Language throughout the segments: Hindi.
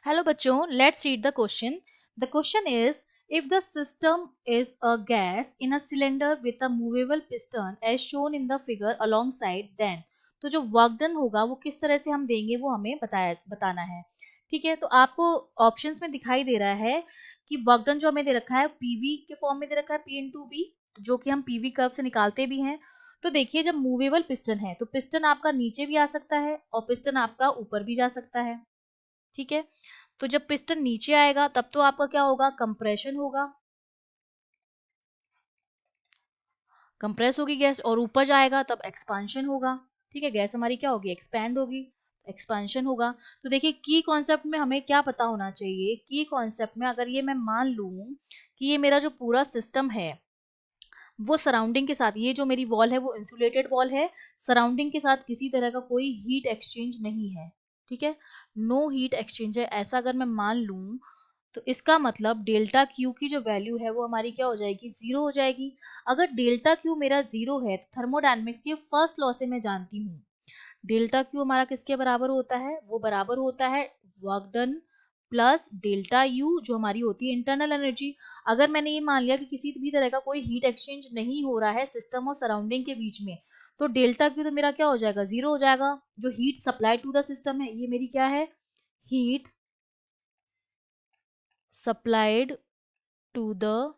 Hello बच्चों, let's read the question. The question is, if the system is a gas in a cylinder with a movable piston as shown in the figure alongside, then तो जो वर्क डन होगा वो किस तरह से हम देंगे वो हमें बताना है। ठीक है, तो आपको ऑप्शंस में दिखाई दे रहा है कि वर्क डन जो हमें दे रखा है पीवी के फॉर्म में दे रखा है, पी इंटू बी, जो कि हम पीवी कर्व से निकालते भी हैं। तो देखिए, जब मूवेबल पिस्टन है तो पिस्टन आपका नीचे भी आ सकता है और पिस्टन आपका ऊपर भी जा सकता है। ठीक है, तो जब पिस्टन नीचे आएगा तब तो आपका क्या होगा, कंप्रेशन होगा, कंप्रेस होगी गैस, और ऊपर जाएगा तब एक्सपांशन होगा। ठीक है, गैस हमारी क्या होगी, एक्सपैंड होगी, एक्सपांशन होगा। तो देखिए, की कॉन्सेप्ट में हमें क्या पता होना चाहिए, की कॉन्सेप्ट में अगर ये मैं मान लूं कि ये मेरा जो पूरा सिस्टम है वो सराउंडिंग के साथ, ये जो मेरी वॉल है वो इंसुलेटेड वॉल है, सराउंडिंग के साथ किसी तरह का कोई हीट एक्सचेंज नहीं है। ठीक है, नो हीट एक्सचेंज है, ऐसा अगर मैं मान लूं तो इसका मतलब डेल्टा क्यू की जो वैल्यू है वो हमारी क्या हो जाएगी, जीरो हो जाएगी। अगर डेल्टा क्यू मेरा जीरो है तो थर्मोडायनेमिक्स के फर्स्ट लॉ से मैं जानती हूँ डेल्टा क्यू हमारा किसके बराबर होता है, वो बराबर होता है work done plus delta U जो हमारी होती है इंटरनल एनर्जी। अगर मैंने ये मान लिया कि किसी भी तरह का कोई हीट एक्सचेंज नहीं हो रहा है सिस्टम और सराउंडिंग के बीच में, तो डेल्टा क्यू तो मेरा क्या हो जाएगा, जीरो हो जाएगा। जो heat supply to the system है ये मेरी क्या है, heat supplied to the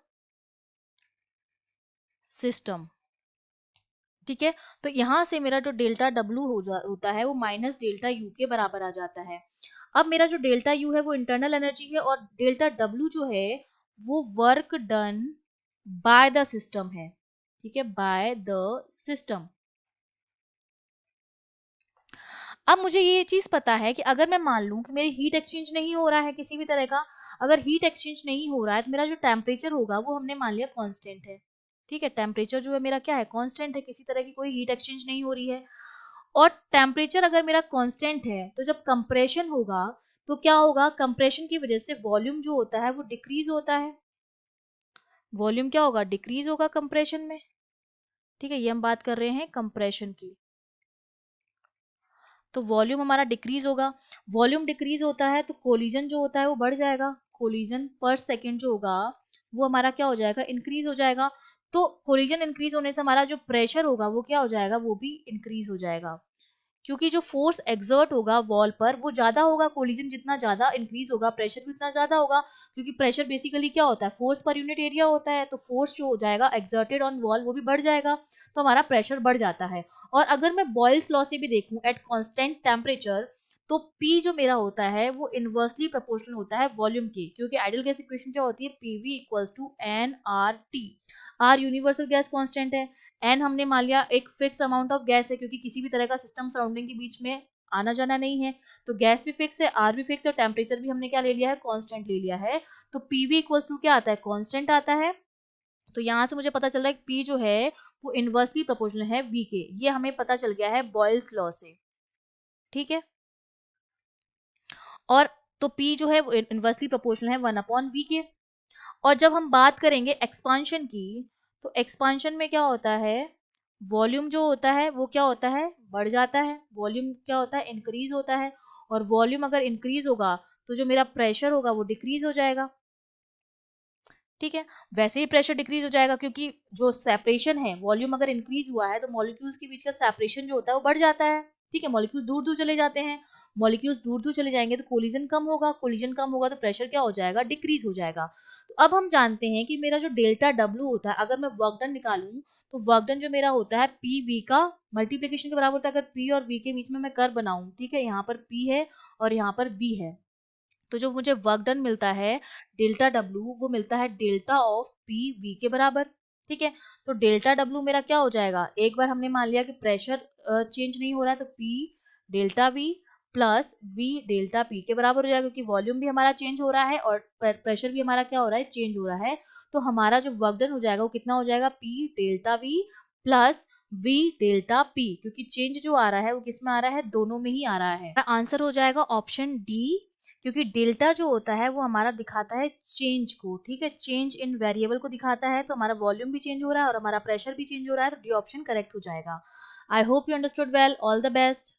system. ठीक है, तो यहां से मेरा जो डेल्टा डब्ल्यू होता है वो माइनस डेल्टा यू के बराबर आ जाता है। अब मेरा जो डेल्टा यू है वो इंटरनल एनर्जी है और डेल्टा डब्ल्यू जो है वो work done by the system है। ठीक है, बाय द सिस्टम। अब मुझे ये चीज पता है कि अगर मैं मान लूं कि मेरी हीट एक्सचेंज नहीं हो रहा है किसी भी तरह का, अगर हीट एक्सचेंज नहीं हो रहा है तो मेरा जो टेम्परेचर होगा वो हमने मान लिया कांस्टेंट है। ठीक है, टेम्परेचर जो है मेरा क्या है, कांस्टेंट है, किसी तरह की कोई हीट एक्सचेंज नहीं हो रही है। और टेम्परेचर अगर मेरा कांस्टेंट है तो जब कंप्रेशन होगा तो क्या होगा, कंप्रेशन की वजह से वॉल्यूम जो होता है वो डिक्रीज होता है। वॉल्यूम क्या होगा, डिक्रीज होगा कंप्रेशन में। ठीक है, ये हम बात कर रहे हैं कंप्रेशन की, तो वॉल्यूम हमारा डिक्रीज होगा। वॉल्यूम डिक्रीज होता है तो कोलिजन जो होता है वो बढ़ जाएगा, कोलिजन पर सेकेंड जो होगा वो हमारा क्या हो जाएगा, इंक्रीज हो जाएगा। तो कोलिजन इंक्रीज होने से हमारा जो प्रेशर होगा वो क्या हो जाएगा, वो भी इंक्रीज हो जाएगा, क्योंकि जो फोर्स एक्सर्ट होगा वॉल पर वो ज्यादा होगा, कोलिजन जितना ज्यादा इंक्रीज होगा प्रेशर भी उतना ज्यादा होगा, क्योंकि प्रेशर बेसिकली क्या होता है, फोर्स पर यूनिट एरिया होता है, तो फोर्स जो हो जाएगा एक्सर्टेड ऑन वॉल वो भी बढ़ जाएगा, तो हमारा प्रेशर बढ़ जाता है। और अगर मैं बॉयल्स लॉ से भी देखूं एट कांस्टेंट टेम्परेचर, तो P जो मेरा होता है वो इनवर्सली प्रोपोर्शनल होता है वॉल्यूम के, क्योंकि आइडियल गैस इक्वेशन क्या होती है, PV equals to nRT। R universal gas constant है, एन हमने मान लिया एक फिक्स अमाउंट ऑफ गैस है, क्योंकि किसी भी तरह का सिस्टम सराउंडिंग के बीच में आना जाना नहीं है, तो गैस भी फिक्स है, आर भी फिक्स है, टेम्परेचर भी हमने क्या ले लिया है, कांस्टेंट ले लिया है। तो पीवी इक्वल्स टू क्या आता है, कांस्टेंट आता है। तो यहाँ से मुझे पता चल रहा है कि पी जो है वो इनवर्सली प्रोपोर्शनल है वी के, ये हमें पता चल गया है बॉयल्स लॉ से। ठीक है, और तो पी जो है वो इनवर्सली प्रोपोर्शनल है 1/v के। और जब हम बात करेंगे एक्सपांशन की, तो एक्सपांशन में क्या होता है, वॉल्यूम जो होता है वो क्या होता है, बढ़ जाता है, वॉल्यूम क्या होता है, इंक्रीज होता है। और वॉल्यूम अगर इंक्रीज होगा तो जो मेरा प्रेशर होगा वो डिक्रीज हो जाएगा। ठीक है, वैसे ही प्रेशर डिक्रीज हो जाएगा, क्योंकि जो सेपरेशन है, वॉल्यूम अगर इंक्रीज हुआ है तो मॉलिक्यूल्स के बीच का सेपरेशन जो होता है वो बढ़ जाता है। ठीक है, मॉलिक्यूल दूर दूर चले जाते हैं, मॉलिक्यूल्स दूर दूर चले जाएंगे तो कोलिजन कम होगा, कोलिजन कम होगा तो प्रेशर क्या हो जाएगा, डिक्रीज हो जाएगा। तो अब हम जानते हैं कि मेरा जो डेल्टा डब्ल्यू होता है, अगर मैं वर्क डन निकालूं तो वर्क डन जो मेरा होता है पी वी का मल्टीप्लीकेशन के बराबर होता है। अगर पी और वी के बीच में मैं कर्व बनाऊं, ठीक है, यहाँ पर पी है और यहाँ पर वी है, तो जो मुझे वर्क डन मिलता है डेल्टा डब्ल्यू वो मिलता है डेल्टा ऑफ पी वी के बराबर। ठीक है, तो डेल्टा डब्ल्यू मेरा क्या हो जाएगा, एक बार हमने मान लिया कि प्रेशर चेंज नहीं हो रहा है तो P delta we plus we delta P के बराबर हो जाएगा, क्योंकि वॉल्यूम भी हमारा चेंज हो रहा है और प्रेशर भी हमारा क्या हो रहा है, चेंज हो रहा है। तो हमारा जो वर्क डन हो जाएगा वो कितना हो जाएगा, P delta we plus we delta P, क्योंकि चेंज जो आ रहा है वो किस में आ रहा है, दोनों में ही आ रहा है। आंसर हो जाएगा ऑप्शन डी, क्योंकि डेल्टा जो होता है वो हमारा दिखाता है चेंज को। ठीक है, चेंज इन वेरिएबल को दिखाता है, तो हमारा वॉल्यूम भी चेंज हो रहा है और हमारा प्रेशर भी चेंज हो रहा है, तो डी ऑप्शन करेक्ट हो जाएगा। I hope you understood well, all the best.